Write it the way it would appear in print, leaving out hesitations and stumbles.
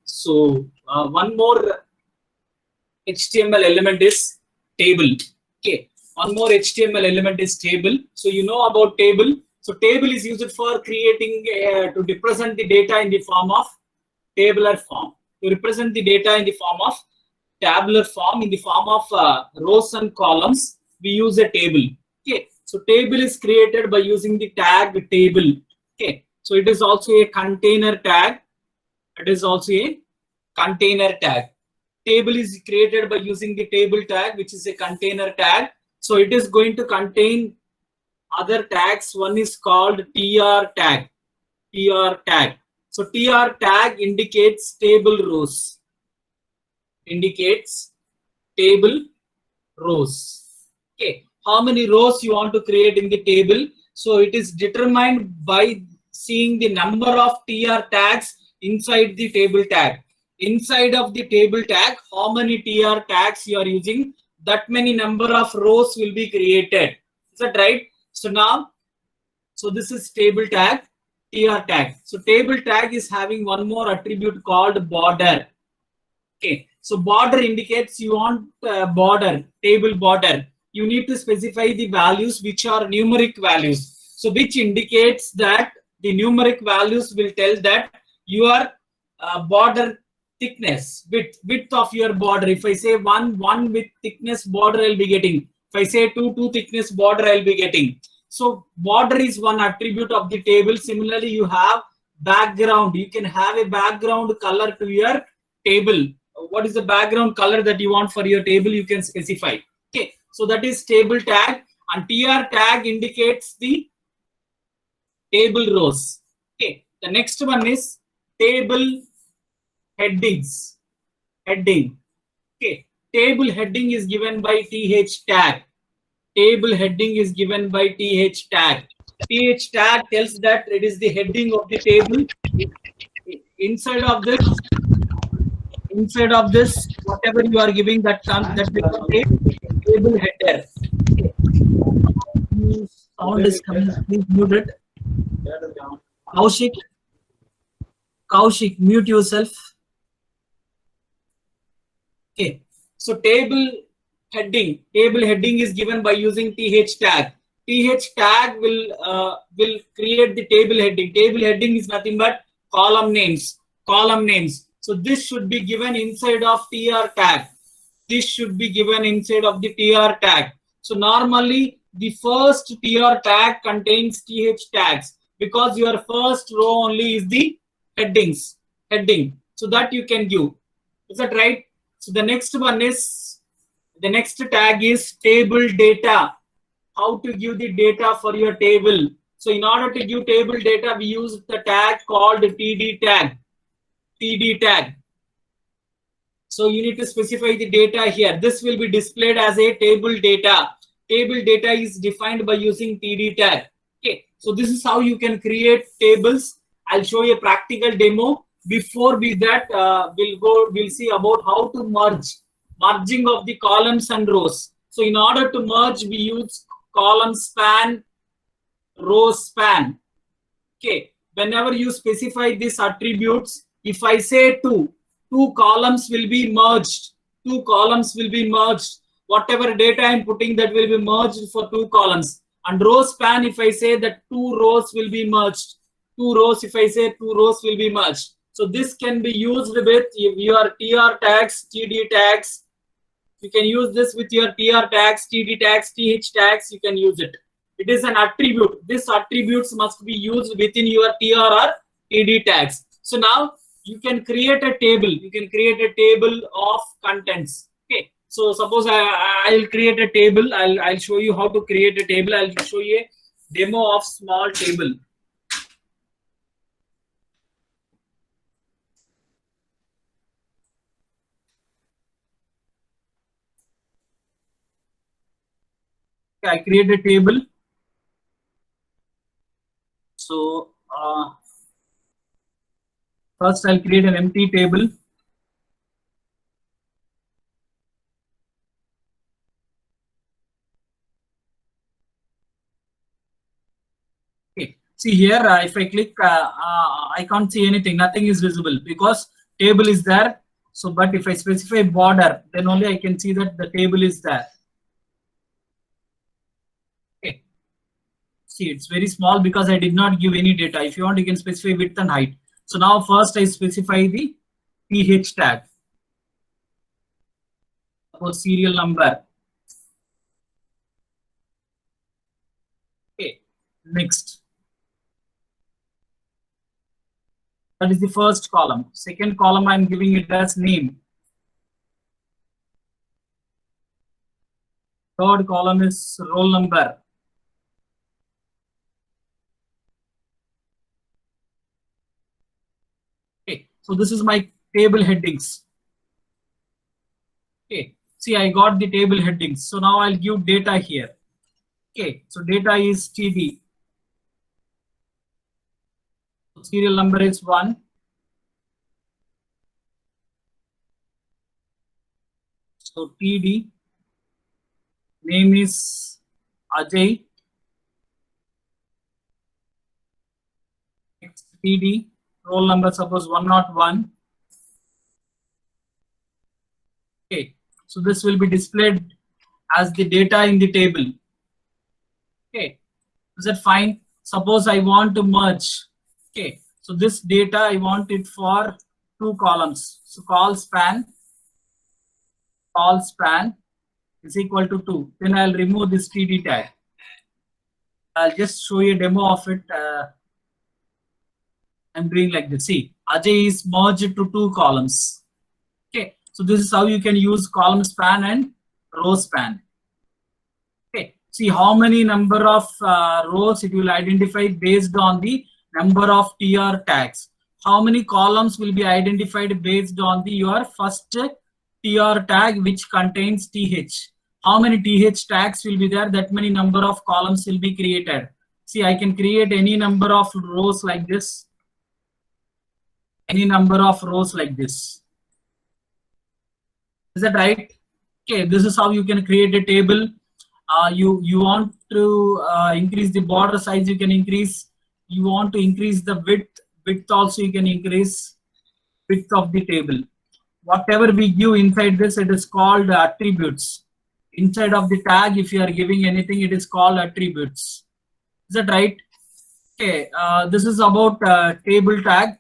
So one more HTML element is table. Okay, one more HTML element is table. So you know about table. So table is used for creating to represent the data in the form of tabular form. To represent the data in the form of tabular form, in the form of rows and columns, we use a table. Okay, so table is created by using the tag table. Okay, so it is also a container tag. It is also a container tag. Table is created by using the table tag, which is a container tag. So it is going to contain other tags. One is called tr tag. Tr tag. So tr tag indicates table rows. Indicates table rows. Okay, how many rows you want to create in the table? So it is determined by seeing the number of tr tags inside the table tag. Inside of the table tag, how many tr tags you are using, that many number of rows will be created. Is that right? So now, so this is table tag, tr tag. So table tag is having one more attribute called border. Okay, so border indicates you want border, table border. You need to specify the values which are numeric values. So which indicates that the numeric values will tell that your border thickness, width of your border. If I say one with thickness border, I'll be getting. If I say two thickness border, I'll be getting. So border is one attribute of the table. Similarly, you have background. You can have a background color to your table. What is the background color that you want for your table? You can specify. Okay, so that is table tag, and tr tag indicates the table rows. Okay, the next one is table headings. Heading. Okay, table heading is given by th tag. Table heading is given by th tag. Th tag tells that it is the heading of the table. Inside of this, whatever you are giving, that becomes a table header. Sound is coming. Please mute it. Kaushik, mute yourself. Okay. So table heading is given by using th tag. Th tag will create the table heading. Table heading is nothing but column names. Column names. So this should be given inside of tr tag. This should be given inside of the tr tag. So normally the first tr tag contains th tags because your first row only is the headings. Heading. So that you can give. Is that right? So the next one is, the next tag is table data. How to give the data for your table. So in order to give table data, we use the tag called td tag. TD tag. So you need to specify the data here. This will be displayed as a table data. Table data is defined by using TD tag. Okay, so this is how you can create tables. I'll show you a practical demo. Before we that, we'll see about how to merging of the columns and rows. So in order to merge, we use column span, row span. Okay, whenever you specify these attributes, if I say two columns will be merged. Two columns will be merged. Whatever data I'm putting, that will be merged for two columns. And row span, if I say that two rows will be merged. Two rows, if I say two rows will be merged. So this can be used with your tr tags, td tags. You can use this with your tr tags, td tags, th tags. You can use it. It is an attribute. These attributes must be used within your tr or td tags. So now you can create a table. You can create a table of contents. Okay. So suppose I'll create a table. I'll show you how to create a table. I'll show you a demo of small table. I create a table. So first I'll create an empty table. Okay. See here, if I click, I can't see anything. Nothing is visible because table is there. So, but if I specify border, then only I can see that the table is there. Okay. See, it's very small because I did not give any data. If you want, you can specify width and height. So now first I specify the TH tag. Suppose serial number. Okay. Next. That is the first column. Second column, I'm giving it as name. Third column is roll number. Okay, so this is my table headings. Okay, see, I got the table headings. So now I'll give data here. Okay, so data is TD. Serial number is 1. So TD. Name is Ajay. Next TD. Roll number, suppose 101. Okay, so this will be displayed as the data in the table. Okay, is that fine? Suppose I want to merge. Okay, so this data I want it for 2 columns. So call span is equal to 2. Then I'll remove this TD tag. I'll just show you a demo of it. I'm doing like this. See, Ajay is merged to 2 columns. Okay, so this is how you can use column span and row span. Okay, see how many number of rows it will identify based on the number of TR tags. How many columns will be identified based on the your first TR tag which contains TH. How many TH tags will be there? That many number of columns will be created. See, I can create any number of rows like this. Any number of rows like this. Is that right? Okay, this is how you can create a table. You want to increase the border size, you can increase. You want to increase the width also you can increase width of the table. Whatever we give inside this, it is called attributes. Inside of the tag, if you are giving anything, it is called attributes. Is that right? Okay, this is about table tag.